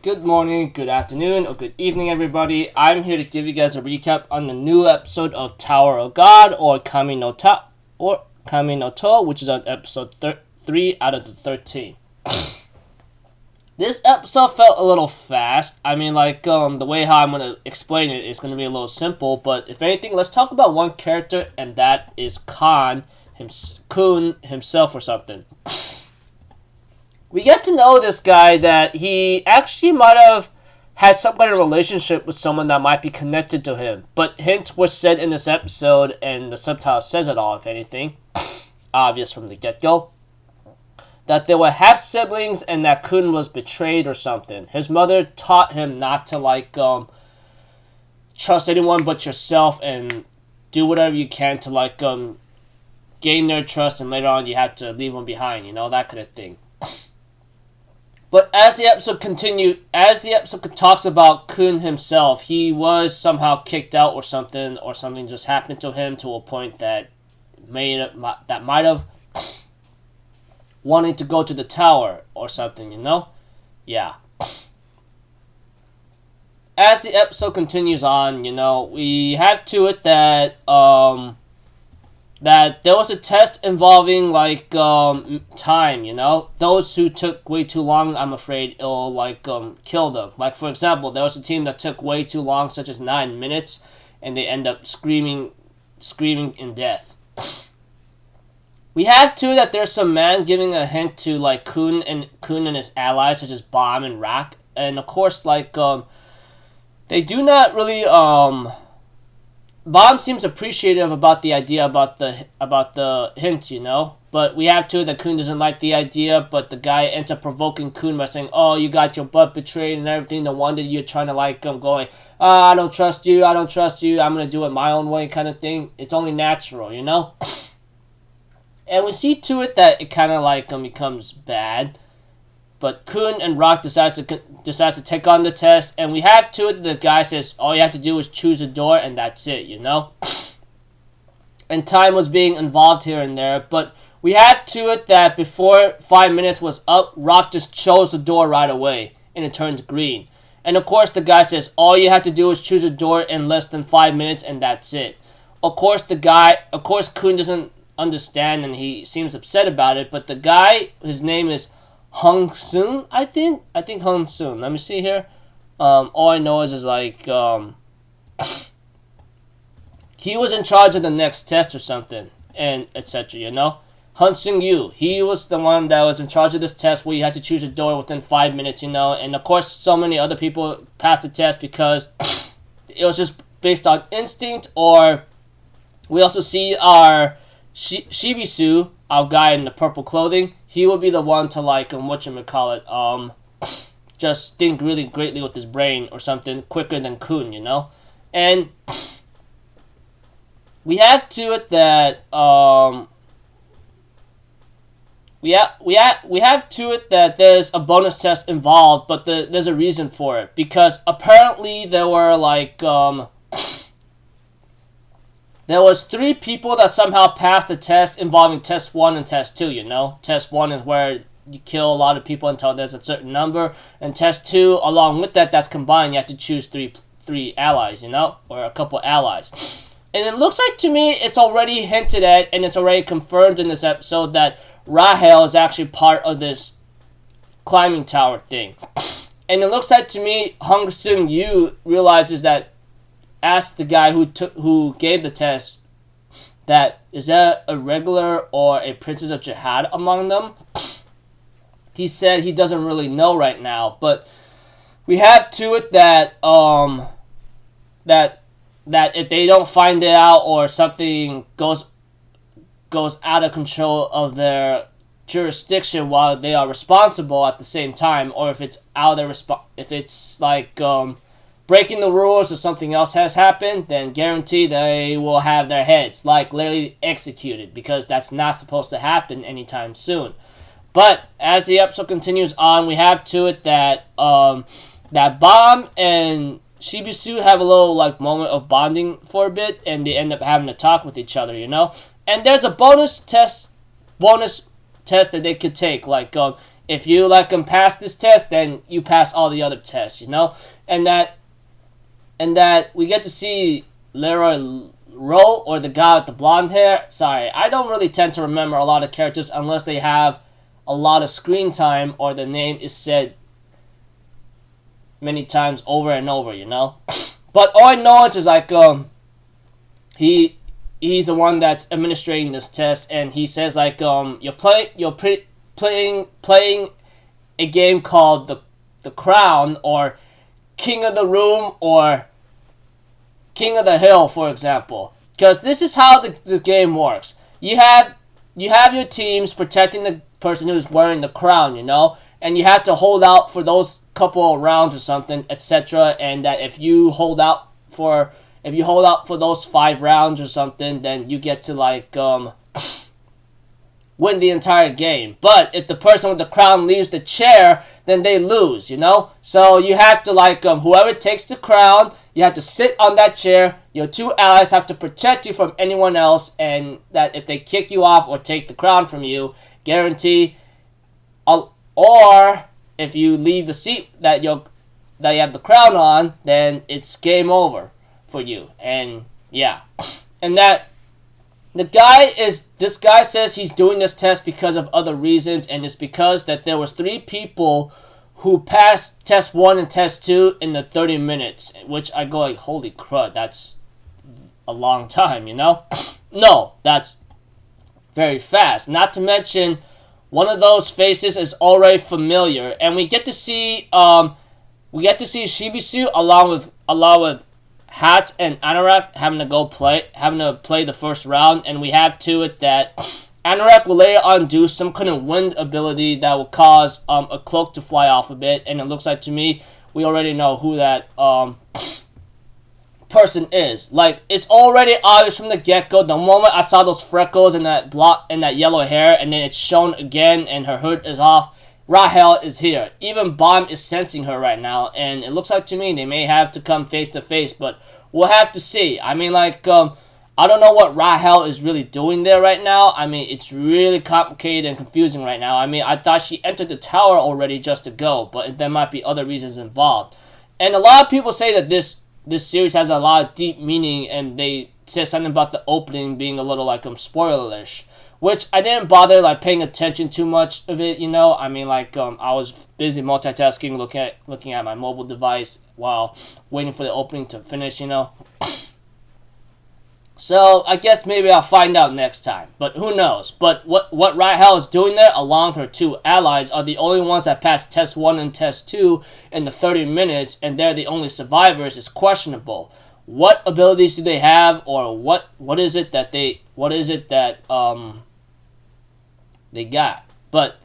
Good morning, good afternoon, or good evening, everybody. I'm here to give you guys a recap on the new episode of Tower of God, or Kami no To, which is on episode 3 out of the 13. This episode felt a little fast. I mean, the way how I'm gonna explain it is gonna be a little simple. But if anything, let's talk about one character, and that is Kun himself or something. We get to know this guy that he actually might have had some kind of relationship with someone that might be connected to him. But hints were said in this episode, and the subtitle says it all, if anything. Obvious from the get-go. That they were half-siblings and that Kun was betrayed or something. His mother taught him not to, trust anyone but yourself and do whatever you can to, gain their trust, and later on you have to leave them behind, that kind of thing. But as the episode talks about Kun himself, he was somehow kicked out or something just happened to him to a point that might have wanting to go to the tower or something, Yeah. As the episode continues on, we have to it that that there was a test involving time, those who took way too long, I'm afraid it'll kill them. Like, for example, there was a team that took way too long, such as 9 minutes, and they end up screaming in death. We have too that there's some man giving a hint to Kun and his allies, such as Bomb and Rock, and of course they do not really Bomb seems appreciative about the idea about the hint, but we have to that Kun doesn't like the idea, but the guy ends up provoking Kun by saying, "Oh, you got your butt betrayed and everything. No wonder you're trying to go I don't trust you. I'm gonna do it my own way," kind of thing. It's only natural, And we see to it that it kind of becomes bad. But Kun and Rock decides to take on the test, and we have to it. The guy says all you have to do is choose a door, and that's it, And time was being involved here and there, but we have to it that before 5 minutes was up, Rock just chose the door right away, and it turns green. And of course, the guy says all you have to do is choose a door in less than 5 minutes, and that's it. Of course, Kun doesn't understand, and he seems upset about it. But the guy, his name is Hung Soon, I think Hung Soon. Let me see here. All I know is he was in charge of the next test or something, and etc. Hun Sung Yu. He was the one that was in charge of this test where you had to choose a door within 5 minutes. And of course, so many other people passed the test because it was just based on instinct. Or we also see our Shibisu, our guy in the purple clothing. He will be the one to just think really greatly with his brain or something quicker than Kun, And we have to it that we have to it that there's a bonus test involved, but there's a reason for it, because apparently there were there was 3 people that somehow passed the test involving test 1 and test 2, Test 1 is where you kill a lot of people until there's a certain number. And test 2, along with that's combined. You have to choose three allies, or a couple allies. And it looks like to me it's already hinted at, and it's already confirmed in this episode, that Rahel is actually part of this climbing tower thing. And it looks like to me Hung Sung Yu realizes that, asked the guy who gave the test that is that a regular or a princess of Jahad among them. He said he doesn't really know right now, but we have to it that that if they don't find it out, or something goes out of control of their jurisdiction while they are responsible at the same time, or if it's out of breaking the rules or something else has happened, then guarantee they will have their heads literally executed, because that's not supposed to happen anytime soon. But as the episode continues on, we have to it that that Bomb and Shibisu have a little moment of bonding for a bit, and they end up having to talk with each other, And there's a bonus test that they could take, if you like pass this test, then you pass all the other tests, you know, and that we get to see Leroy Rowe, or the guy with the blonde hair. Sorry, I don't really tend to remember a lot of characters unless they have a lot of screen time or the name is said many times over and over, you know. But all I know is like he's the one that's administrating this test, and he says like you're playing a game called the Crown, or King of the Room, or King of the Hill, for example. Because this is how the game works. You have your teams protecting the person who's wearing the crown, you know, and you have to hold out for those couple of rounds or something, etc. And that if you hold out for those 5 rounds or something, then you get to like win the entire game. But if the person with the crown leaves the chair, then they lose, you know. So you have to like whoever takes the crown, you have to sit on that chair. Your 2 allies have to protect you from anyone else, and that if they kick you off or take the crown from you, guarantee. Or if you leave the seat that you have the crown on, then it's game over for you. And yeah, and that this guy says he's doing this test because of other reasons, and it's because that there was 3 people who passed test 1 and test 2 in the 30 minutes, which I go like, holy crud, that's a long time, you know? No, that's very fast. Not to mention, one of those faces is already familiar, and we get to see Shibisu along with Hat and Anorak having to play the first round, and we have to it that Anorak will later on do some kind of wind ability that will cause a cloak to fly off a bit, and it looks like to me we already know who that person is. Like, it's already obvious from the get-go. The moment I saw those freckles and that yellow hair, and then it's shown again and her hood is off, Rahel is here. Even Bomb is sensing her right now, and it looks like to me they may have to come face to face, but we'll have to see. I mean, like, I don't know what Rahel is really doing there right now. I mean, it's really complicated and confusing right now. I mean, I thought she entered the tower already just to go, but there might be other reasons involved. And a lot of people say that this series has a lot of deep meaning, and they say something about the opening being a little like spoilerish, which I didn't bother like paying attention too much of it, you know. I mean, like I was busy multitasking, looking at my mobile device while waiting for the opening to finish, you know. So I guess maybe I'll find out next time, but who knows. But what Rahel is doing there, along with her 2 allies, are the only ones that passed test 1 and test 2 in the 30 minutes, and they're the only survivors, is questionable. What abilities do they have, or what is it that they got? But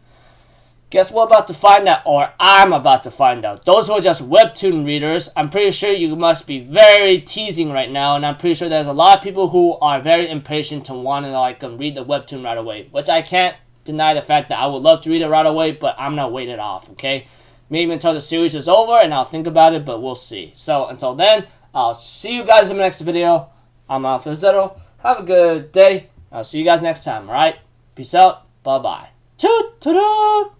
guess we're about to find out, or I'm about to find out. Those who are just webtoon readers, I'm pretty sure you must be very teasing right now, and I'm pretty sure there's a lot of people who are very impatient to want to like read the webtoon right away, which I can't deny the fact that I would love to read it right away, but I'm not waiting it off, okay? Maybe until the series is over and I'll think about it, but we'll see. So until then, I'll see you guys in the next video. I'm Alpha Zero. Have a good day. I'll see you guys next time, alright? Peace out. Bye-bye. Toot-toot-toot!